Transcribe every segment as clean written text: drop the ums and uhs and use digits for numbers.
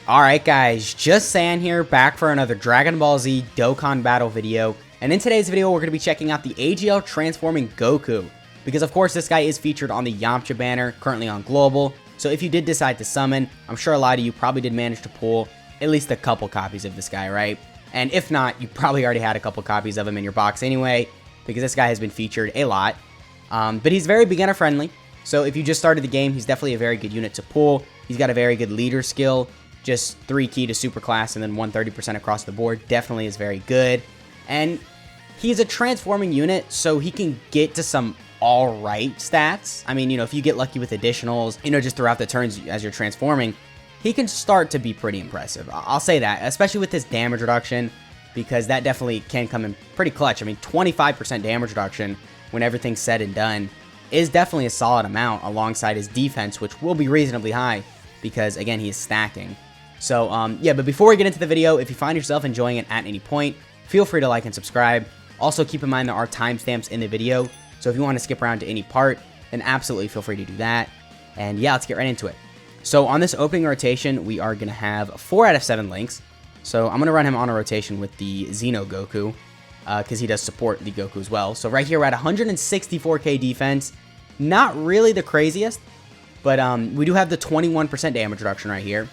Alright guys, just San here, back for another Dragon Ball Z Dokkan battle video. And in today's video, we're going to be checking out the AGL transforming Goku. Because of course, this guy is featured on the Yamcha banner, currently on Global. So if you did decide to summon, I'm sure a lot of you probably did manage to pull at least a couple copies of this guy, right? And if not, you probably already had a couple copies of him in your box anyway, because this guy has been featured a lot. But he's very beginner friendly. So if you just started the game, he's definitely a very good unit to pull. He's got a very good leader skill. Just 3 key to super class and then 130% across the board. Definitely is very good. And he's a transforming unit, so he can get to some alright stats. I mean, if you get lucky with additionals, just throughout the turns as you're transforming, he can start to be pretty impressive. I'll say that, especially with his damage reduction, because that definitely can come in pretty clutch. I mean, 25% damage reduction when everything's said and done is definitely a solid amount alongside his defense, which will be reasonably high because, again, he is stacking. So, yeah, but before we get into the video, if you find yourself enjoying it at any point, feel free to like and subscribe. Also, keep in mind there are timestamps in the video, so if you want to skip around to any part, then absolutely feel free to do that. And yeah, let's get right into it. So, on this opening rotation, we are going to have 4 out of 7 links. So, I'm going to run him on a rotation with the Xeno Goku, because he does support the Goku as well. So, right here, we're at 164k defense. Not really the craziest, but we do have the 21% damage reduction right here.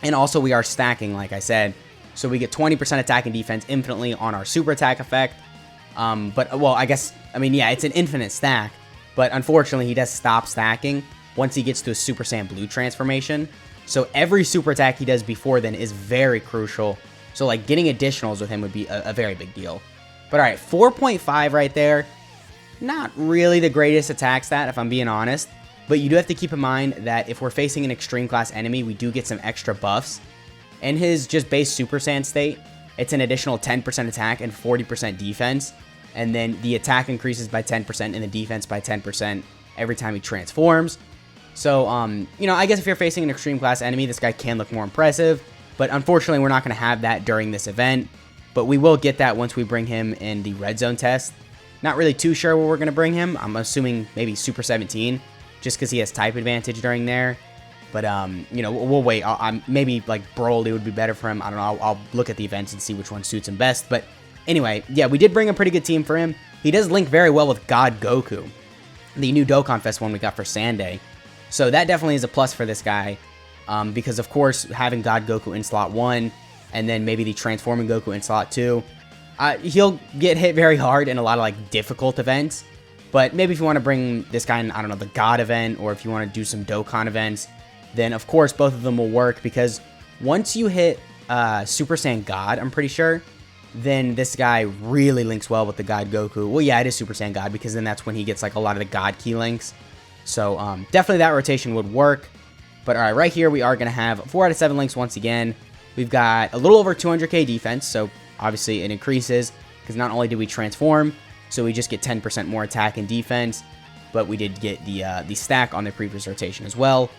And also we are stacking, like I said. So we get 20% attack and defense infinitely on our super attack effect. Well, I mean, yeah, it's an infinite stack. But unfortunately, he does stop stacking once he gets to a Super Saiyan Blue transformation. So every super attack he does before then is very crucial. So like getting additionals with him would be a very big deal. But alright, 4.5 right there. Not really the greatest attack stat, if I'm being honest. But you do have to keep in mind that if we're facing an extreme class enemy, we do get some extra buffs. In his just base Super Saiyan state, it's an additional 10% attack and 40% defense. And then the attack increases by 10% and the defense by 10% every time he transforms. So, I guess if you're facing an extreme class enemy, this guy can look more impressive. But unfortunately, we're not going to have that during this event. But we will get that once we bring him in the Red Zone test. Not really too sure where we're going to bring him. I'm assuming maybe Super 17. Just because he has type advantage during there. But, we'll wait. Maybe, like, Broly would be better for him. I don't know. I'll look at the events and see which one suits him best. But, anyway, yeah, we did bring a pretty good team for him. He does link very well with God Goku, the new Dokkan Fest one we got for Sunday. So, that definitely is a plus for this guy. Because, of course, having God Goku in slot 1, and then maybe the Transforming Goku in slot 2, he'll get hit very hard in a lot of, like, difficult events. But maybe if you want to bring this guy in, I don't know, the God event, or if you want to do some Dokkan events, then of course both of them will work, because once you hit Super Saiyan God, I'm pretty sure, then this guy really links well with the God Goku. Well, yeah, it is Super Saiyan God, because then that's when he gets like a lot of the God key links. So definitely that rotation would work. But alright, right here we are going to have 4 out of 7 links once again. We've got a little over 200k defense, so obviously it increases, because not only do we transform, so we just get 10% more attack and defense, but we did get the stack on the previous rotation as well.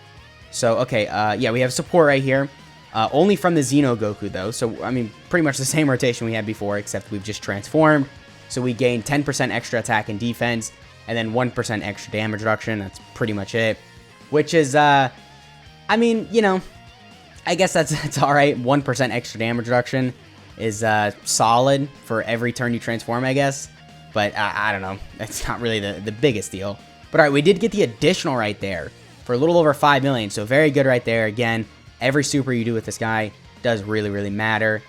So, okay, yeah, we have support right here. Only from the Xeno Goku, though. So, I mean, pretty much the same rotation we had before, except we've just transformed. So we gain 10% extra attack and defense, and then 1% extra damage reduction. That's pretty much it. Which is, I mean, I guess that's alright. 1% extra damage reduction is solid for every turn you transform, I guess. But I don't know. That's not really the biggest deal. But alright, we did get the additional right there for a little over 5 million. So very good right there. Again, every super you do with this guy does really, really matter.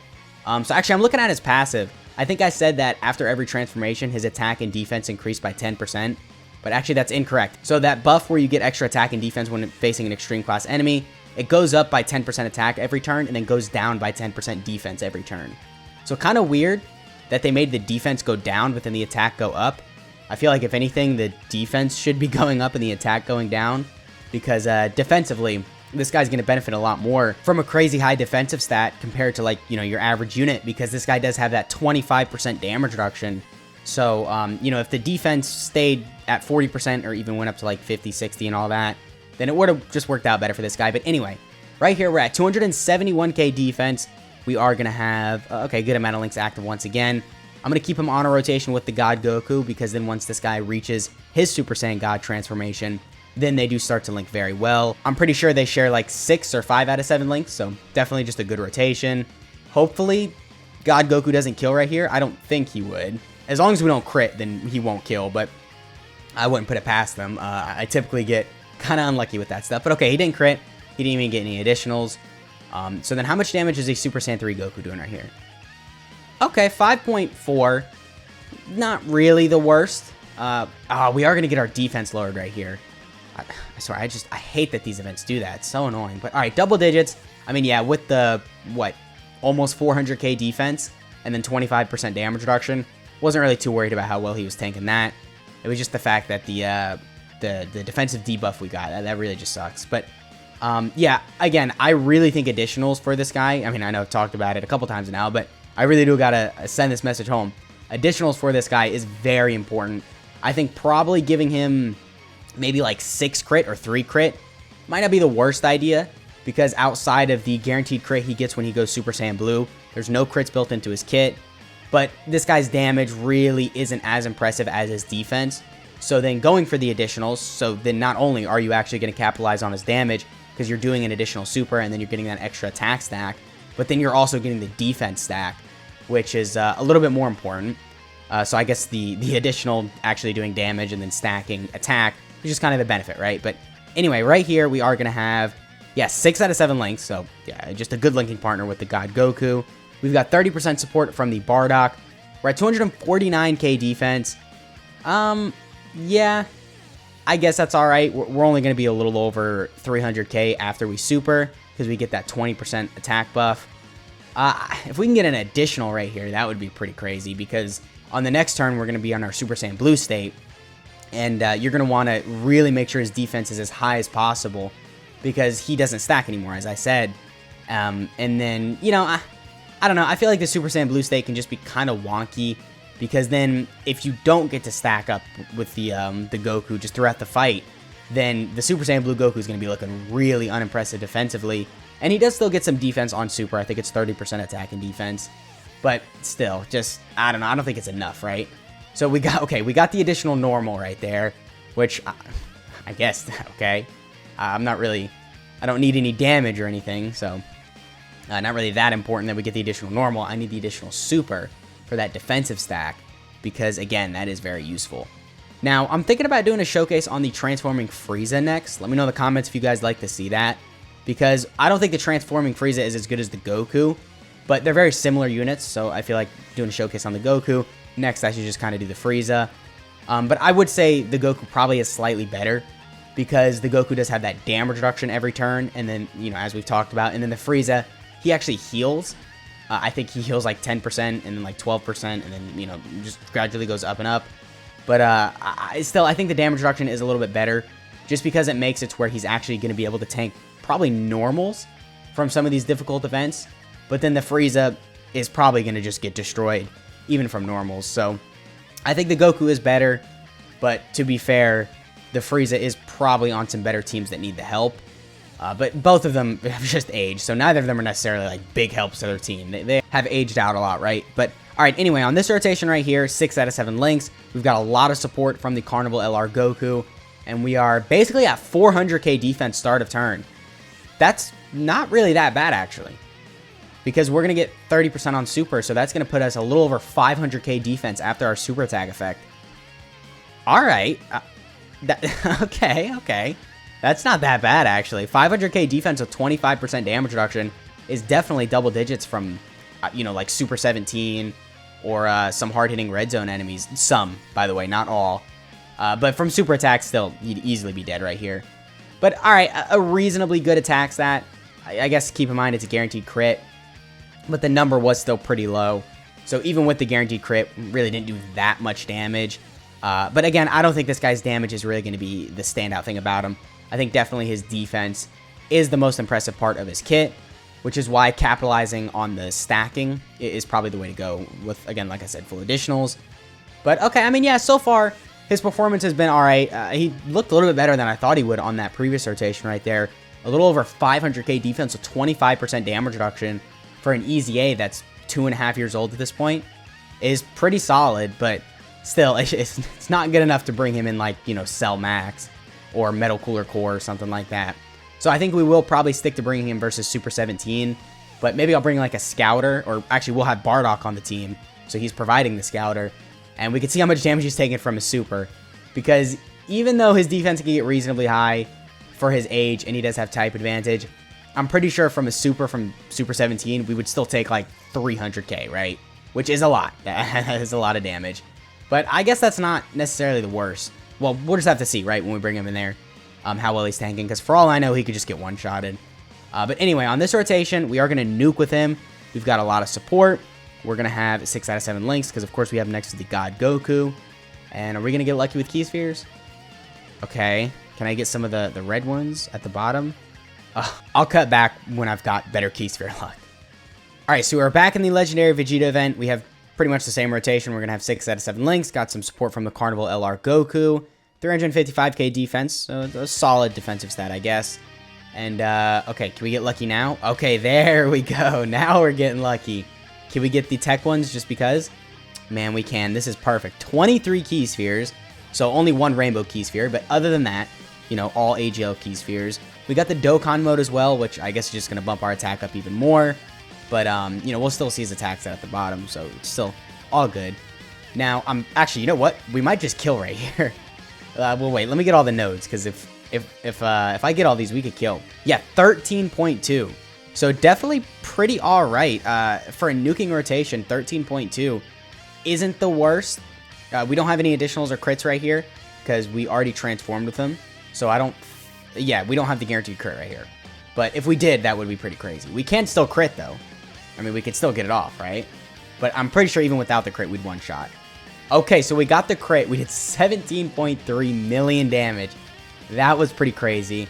So actually, I'm looking at his passive. I think I said that after every transformation, his attack and defense increased by 10%. But actually, that's incorrect. So that buff where you get extra attack and defense when facing an extreme class enemy, it goes up by 10% attack every turn and then goes down by 10% defense every turn. So kind of weird that they made the defense go down, but then the attack go up. I feel like, if anything, the defense should be going up and the attack going down, because defensively, this guy's going to benefit a lot more from a crazy high defensive stat compared to, like, your average unit, because this guy does have that 25% damage reduction. So, if the defense stayed at 40% or even went up to, like, 50, 60 and all that, then it would have just worked out better for this guy. But anyway, right here, we're at 271k defense. We are going to have, okay, good amount of links active once again. I'm going to keep him on a rotation with the God Goku, because then once this guy reaches his Super Saiyan God transformation, then they do start to link very well. I'm pretty sure they share like 6 or 5 out of 7 links, so definitely just a good rotation. Hopefully, God Goku doesn't kill right here. I don't think he would. As long as we don't crit, then he won't kill, but I wouldn't put it past them. I typically get kind of unlucky with that stuff, but okay, he didn't crit. He didn't even get any additionals. So then how much damage is a Super Saiyan 3 Goku doing right here? Okay, 5.4. Not really the worst. We are going to get our defense lowered right here. I swear, I hate that these events do that. It's so annoying. But all right, double digits. I mean, yeah, with the, almost 400k defense and then 25% damage reduction, wasn't really too worried about how well he was tanking that. It was just the fact that the defensive debuff we got, that really just sucks. But yeah, again, I really think additionals for this guy, I mean, I know I've talked about it a couple times now, but I really do gotta send this message home. Additionals for this guy is very important. I think probably giving him maybe like 6 crit or 3 crit might not be the worst idea, because outside of the guaranteed crit he gets when he goes Super Saiyan Blue, there's no crits built into his kit. But this guy's damage really isn't as impressive as his defense. So then going for the additionals, so then not only are you actually going to capitalize on his damage, because you're doing an additional super and then you're getting that extra attack stack, but then you're also getting the defense stack, which is a little bit more important. So I guess the additional actually doing damage and then stacking attack is just kind of the benefit, right? But anyway, right here we are going to have, yeah, 6 out of 7 links. So yeah, just a good linking partner with the God Goku. We've got 30% support from the Bardock. We're at 249k defense. Yeah, I guess that's all right. We're only going to be a little over 300k after we super, because we get that 20% attack buff. If we can get an additional right here, that would be pretty crazy, because on the next turn, we're going to be on our Super Saiyan Blue state, and you're going to want to really make sure his defense is as high as possible, because he doesn't stack anymore, as I said. And then, you know, I don't know. I feel like the Super Saiyan Blue state can just be kind of wonky, because then if you don't get to stack up with the Goku just throughout the fight, then the Super Saiyan Blue Goku is going to be looking really unimpressive defensively. And he does still get some defense on Super. I think it's 30% attack and defense. But still, just, I don't know. I don't think it's enough, right? So we got the additional normal right there, which I guess, okay. I don't need any damage or anything, so not really that important that we get the additional normal. I need the additional super for that defensive stack, because again, that is very useful. Now, I'm thinking about doing a showcase on the transforming Frieza next. Let me know in the comments if you guys like to see that, because I don't think the transforming Frieza is as good as the Goku, but they're very similar units, so I feel like doing a showcase on the Goku. Next, I should just kind of do the Frieza. But I would say the Goku probably is slightly better, because the Goku does have that damage reduction every turn, and then, you know, as we've talked about, and then the Frieza, he actually heals. I think he heals like 10% and then like 12%, and then, you know, just gradually goes up and up. But I think the damage reduction is a little bit better, just because it makes it to where he's actually going to be able to tank probably normals from some of these difficult events. But then the Frieza is probably going to just get destroyed, even from normals. So I think the Goku is better, but to be fair, the Frieza is probably on some better teams that need the help. But both of them have just aged, so neither of them are necessarily like big helps to their team. They have aged out a lot, right? But all right, anyway, on this rotation right here, 6 out of 7 links. We've got a lot of support from the Carnival LR Goku, and we are basically at 400k defense start of turn. That's not really that bad, actually, because we're going to get 30% on super, so that's going to put us a little over 500k defense after our super attack effect. All right. Okay. That's not that bad, actually. 500k defense with 25% damage reduction is definitely double digits from, you know, like Super 17 or some hard-hitting red zone enemies. Some, by the way, not all. But from super attacks, still, you'd easily be dead right here. But, all right, a reasonably good attack stat. I guess keep in mind it's a guaranteed crit, but the number was still pretty low. So even with the guaranteed crit, really didn't do that much damage. But again, I don't think this guy's damage is really going to be the standout thing about him. I think definitely his defense is the most impressive part of his kit, which is why capitalizing on the stacking is probably the way to go with, again, like I said, full additionals. But okay, I mean, yeah, so far his performance has been all right. He looked a little bit better than I thought he would on that previous rotation right there. A little over 500k defense with 25% damage reduction for an EZA that's 2.5 years old at this point is pretty solid, but still, it's not good enough to bring him in like, you know, Cell Max. or Metal Cooler Core or something like that. So I think we will probably stick to bringing him versus Super 17, but maybe I'll bring like a Scouter, or actually we'll have Bardock on the team, so he's providing the Scouter, and we can see how much damage he's taking from his Super, because even though his defense can get reasonably high for his age, and he does have type advantage, I'm pretty sure from a Super from Super 17, we would still take like 300k, right? Which is a lot. That is a lot of damage. But I guess that's not necessarily the worst. Well, we'll just have to see, right, when we bring him in there, how well he's tanking, because for all I know, he could just get one-shotted. But anyway, on this rotation, we are going to nuke with him. We've got a lot of support. We're going to have 6 out of 7 links, because of course we have next to the God Goku. And are we going to get lucky with Key Spheres? Okay. Can I get some of the red ones at the bottom? I'll cut back when I've got better Key Sphere luck. Alright, so we're back in the Legendary Vegeta event. We have pretty much the same rotation. We're going to have 6 out of 7 links. Got some support from the Carnival LR Goku. 355k defense, so a solid defensive stat, I guess. And, okay, can we get lucky now? Okay, there we go. Now we're getting lucky. Can we get the tech ones just because? Man, we can. This is perfect. 23 Key Spheres, so only 1 Rainbow Key Sphere, but other than that, you know, all AGL Key Spheres. We got the Dokkan mode as well, which I guess is just going to bump our attack up even more. But, you know, we'll still see his attack set at the bottom, so it's still all good. Now, actually, you know what? We might just kill right here. Well, wait, let me get all the nodes, because if I get all these, we could kill. Yeah, 13.2. So definitely pretty all right. For a nuking rotation, 13.2 isn't the worst. We don't have any additionals or crits right here, because we already transformed with them. So we don't have the guaranteed crit right here. But if we did, that would be pretty crazy. We can still crit, though. I mean, we could still get it off, right? But I'm pretty sure even without the crit, we'd one-shot. Okay, so we got the crit. We did 17.3 million damage. That was pretty crazy.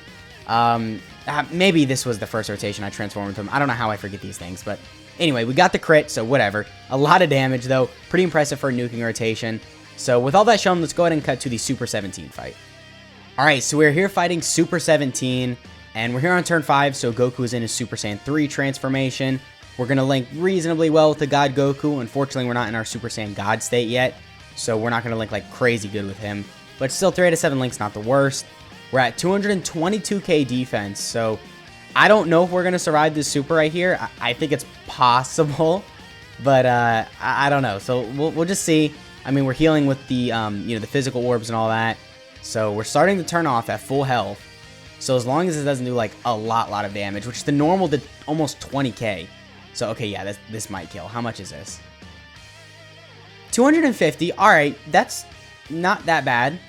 Maybe this was the first rotation I transformed with him. I don't know how I forget these things, but anyway, we got the crit, so whatever. A lot of damage, though. Pretty impressive for a nuking rotation. So with all that shown, let's go ahead and cut to the Super 17 fight. Alright, so we're here fighting Super 17, and we're here on turn 5, so Goku is in his Super Saiyan 3 transformation. We're going to link reasonably well with the God Goku. Unfortunately, we're not in our Super Saiyan God state yet, so we're not going to link like crazy good with him. But still, 3 out of 7 links, not the worst. We're at 222k defense, so I don't know if we're going to survive this Super right here. I think it's possible, but I don't know. So we'll just see. I mean, we're healing with the, you know, the physical orbs and all that. So we're starting to turn off at full health. So as long as it doesn't do like a lot of damage, which the normal did almost 20k. So, okay, yeah, this might kill. How much is this? 250. All right, that's not that bad,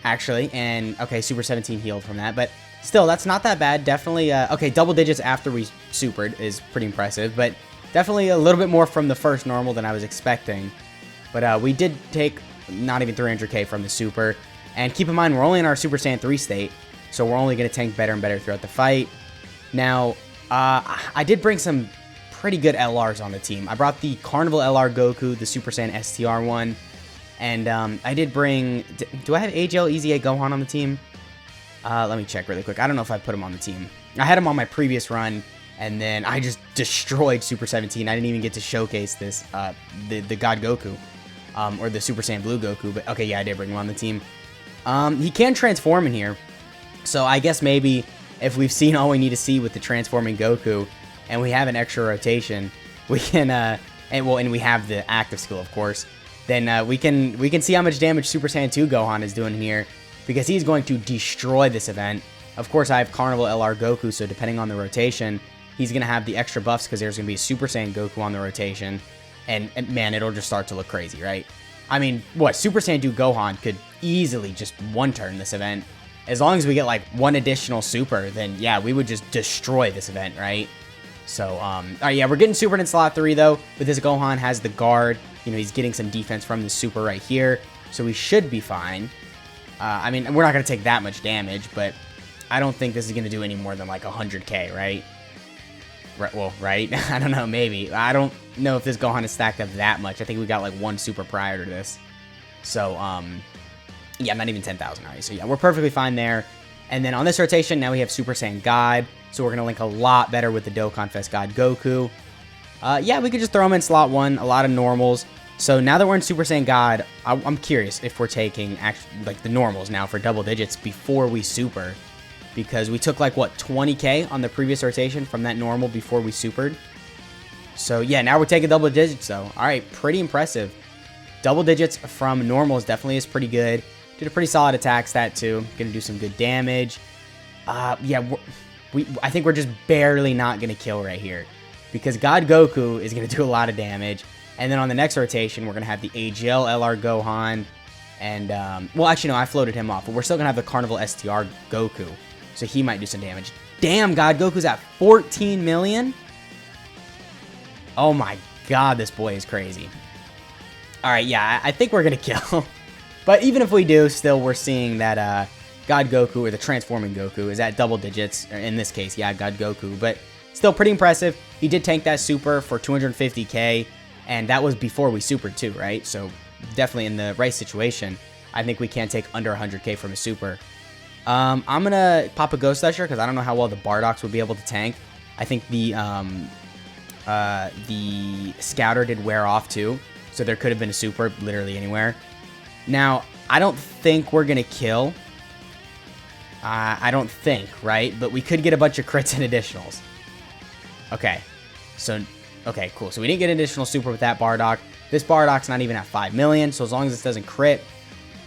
actually. And, okay, Super 17 healed from that. But still, that's not that bad. Definitely, okay, double digits after we supered is pretty impressive. But definitely a little bit more from the first normal than I was expecting. But we did take not even 300k from the super. And keep in mind, we're only in our Super Saiyan 3 state. So we're only going to tank better and better throughout the fight. Now, I did bring some pretty good LRs on the team. I brought the Carnival LR Goku, the Super Saiyan STR one, and I did bring... Do I have AGL EZA Gohan on the team? Let me check really quick. I don't know if I put him on the team. I had him on my previous run, and then I just destroyed Super 17. I didn't even get to showcase this, the God Goku, or the Super Saiyan Blue Goku, but okay, yeah, I did bring him on the team. He can transform in here, so I guess maybe if we've seen all we need to see with the transforming Goku, and we have an extra rotation, we can, and we have the active skill, of course, then we can see how much damage Super Saiyan 2 Gohan is doing here, because he's going to destroy this event. Of course, I have Carnival LR Goku, so depending on the rotation, he's going to have the extra buffs, because there's going to be a Super Saiyan Goku on the rotation, and man, it'll just start to look crazy, right? I mean, what, Super Saiyan 2 Gohan could easily just one-turn this event. As long as we get, like, one additional super, then, yeah, we would just destroy this event, right? So, alright, yeah, we're getting supered in slot 3, though. But this Gohan has the guard. You know, he's getting some defense from the super right here. So we should be fine. I mean, we're not going to take that much damage, but I don't think this is going to do any more than, like, 100k, right? Well, right? I don't know, maybe. I don't know if this Gohan is stacked up that much. I think we got, like, one super prior to this. So, yeah, not even 10,000 already. So, yeah, we're perfectly fine there. And then on this rotation, now we have Super Saiyan God. So we're going to link a lot better with the Dokkan Fest God Goku. Yeah, we could just throw him in slot 1. A lot of normals. So now that we're in Super Saiyan God, I'm curious if we're taking like the normals now for double digits before we super. Because we took like, what, 20k on the previous rotation from that normal before we supered. So yeah, now we're taking double digits though. Alright, pretty impressive. Double digits from normals definitely is pretty good. Did a pretty solid attack stat too. Gonna do some good damage. Yeah, I think we're just barely not gonna kill right here. Because God Goku is gonna do a lot of damage. And then on the next rotation, we're gonna have the AGL LR Gohan. And, well, actually, no, I floated him off. But we're still gonna have the Carnival STR Goku. So he might do some damage. Damn, God Goku's at 14 million? Oh my god, this boy is crazy. Alright, yeah, I think we're gonna kill. But even if we do, still we're seeing that God Goku, or the Transforming Goku, is at double digits. Or in this case, yeah, God Goku. But still pretty impressive. He did tank that super for 250k. And that was before we supered too, right? So definitely in the right situation, I think we can take under 100k from a super. I'm going to pop a Ghost Usher because I don't know how well the Bardox would be able to tank. I think the Scouter did wear off too, so there could have been a super literally anywhere. Now, I don't think we're going to kill. I don't think, right? But we could get a bunch of crits and additionals. Okay, so, okay, cool. So we didn't get an additional super with that Bardock. This Bardock's not even at 5 million, so as long as this doesn't crit,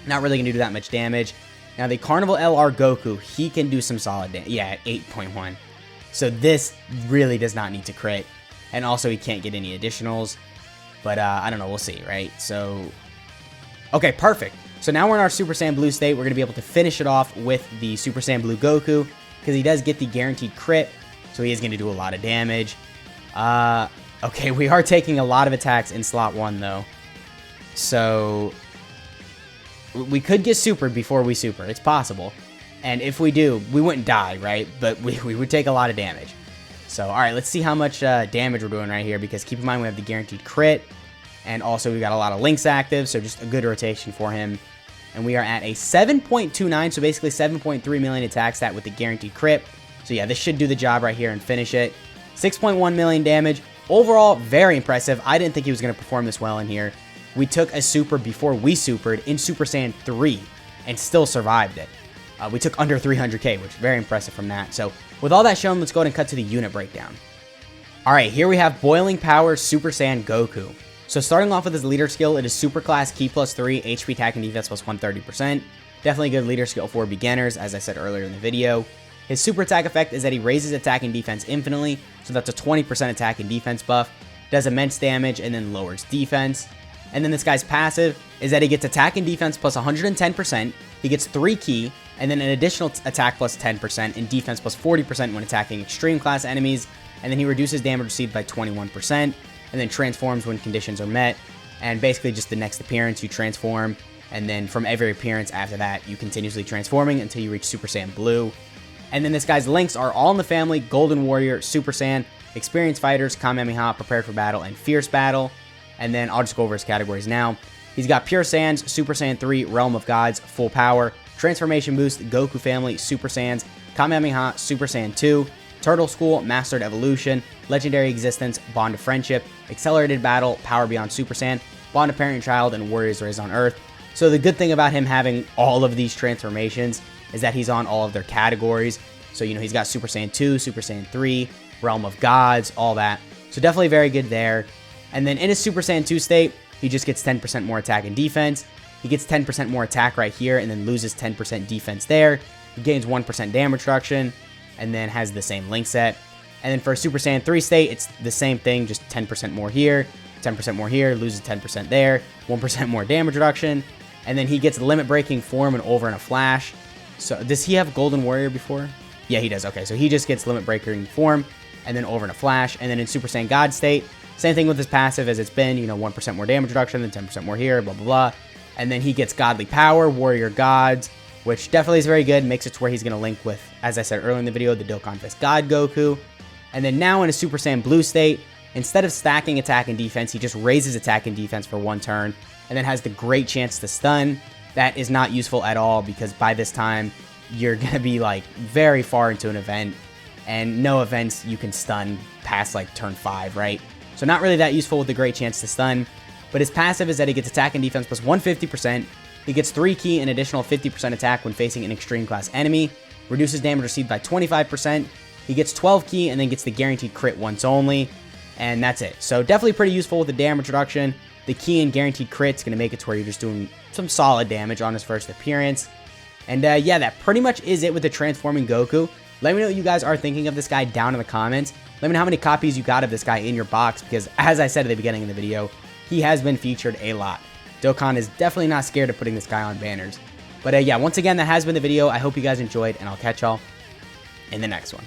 not really going to do that much damage. Now, the Carnival LR Goku, he can do some solid damage. Yeah, at 8.1. So this really does not need to crit. And also, he can't get any additionals. But, I don't know. We'll see, right? So, okay, perfect. So now we're in our Super Saiyan Blue state. We're going to be able to finish it off with the Super Saiyan Blue Goku. Because he does get the guaranteed crit. So he is going to do a lot of damage. Okay, we are taking a lot of attacks in slot 1, though. So we could get supered before we super. It's possible. And if we do, we wouldn't die, right? But we would take a lot of damage. So, alright, let's see how much damage we're doing right here. Because keep in mind, we have the guaranteed crit. And also, we got a lot of links active. So, just a good rotation for him. And we are at a 7.29. So, basically 7.3 million attack stat with the guaranteed crit. So, yeah, this should do the job right here and finish it. 6.1 million damage. Overall, very impressive. I didn't think he was going to perform this well in here. We took a super before we supered in Super Saiyan 3 and still survived it. We took under 300k, which is very impressive from that. So with all that shown, let's go ahead and cut to the unit breakdown. Alright, here we have Boiling Power Super Saiyan Goku. So starting off with his leader skill, it is Super Class Ki plus 3, HP attack and defense plus 130%. Definitely a good leader skill for beginners, as I said earlier in the video. His super attack effect is that he raises attack and defense infinitely, so that's a 20% attack and defense buff, does immense damage, and then lowers defense. And then this guy's passive is that he gets attack and defense plus 110%, he gets 3 ki, and then an additional attack plus 10%, and defense plus 40% when attacking extreme class enemies, and then he reduces damage received by 21%, and then transforms when conditions are met, and basically just the next appearance you transform, and then from every appearance after that, you continuously transforming until you reach Super Saiyan Blue. And then this guy's links are All in the Family, Golden Warrior, Super Saiyan, Experienced Fighters, Kamehameha, Prepared for Battle, and Fierce Battle. And then I'll just go over his categories now. He's got Pure Saiyans, Super Saiyan 3, Realm of Gods, Full Power, Transformation Boost, Goku Family, Super Saiyans, Kamehameha, Super Saiyan 2, Turtle School, Mastered Evolution, Legendary Existence, Bond of Friendship, Accelerated Battle, Power Beyond Super Saiyan, Bond of Parent and Child, and Warriors Raised on Earth. So the good thing about him having all of these transformations is that he's on all of their categories. So, you know, he's got Super Saiyan 2, Super Saiyan 3, Realm of Gods, all that. So definitely very good there. And then in his Super Saiyan 2 state, he just gets 10% more attack and defense. He gets 10% more attack right here and then loses 10% defense there. He gains 1% damage reduction and then has the same link set. And then for a Super Saiyan 3 state, it's the same thing, just 10% more here, 10% more here, loses 10% there, 1% more damage reduction. And then he gets limit breaking form and over in a flash. So does he have Golden Warrior before? Yeah, he does. Okay, so he just gets limit breaking form and then over in a flash. And then in Super Saiyan God state, same thing with his passive as it's been, you know, 1% more damage reduction, then 10% more here, blah, blah, blah. And then he gets Godly Power, Warrior Gods, which definitely is very good. Makes it to where he's going to link with, as I said earlier in the video, the Dokkan Fist God Goku. And then now in a Super Saiyan Blue state, instead of stacking attack and defense, he just raises attack and defense for 1 turn and then has the great chance to stun. That is not useful at all because by this time, you're going to be like very far into an event and no events you can stun past like turn 5, right? So not really that useful with the great chance to stun. but his passive is that he gets attack and defense plus 150%. He gets 3 ki and additional 50% attack when facing an extreme class enemy, reduces damage received by 25%. He gets 12 ki and then gets the guaranteed crit once only, and that's it. So definitely pretty useful with the damage reduction. The ki and guaranteed crit's going to make it to where you're just doing some solid damage on his first appearance. And yeah, that pretty much is it with the transforming Goku. Let me know what you guys are thinking of this guy down in the comments. Let me know how many copies you got of this guy in your box, because as I said at the beginning of the video, he has been featured a lot. Dokkan is definitely not scared of putting this guy on banners. But yeah, once again, that has been the video. I hope you guys enjoyed, and I'll catch y'all in the next one.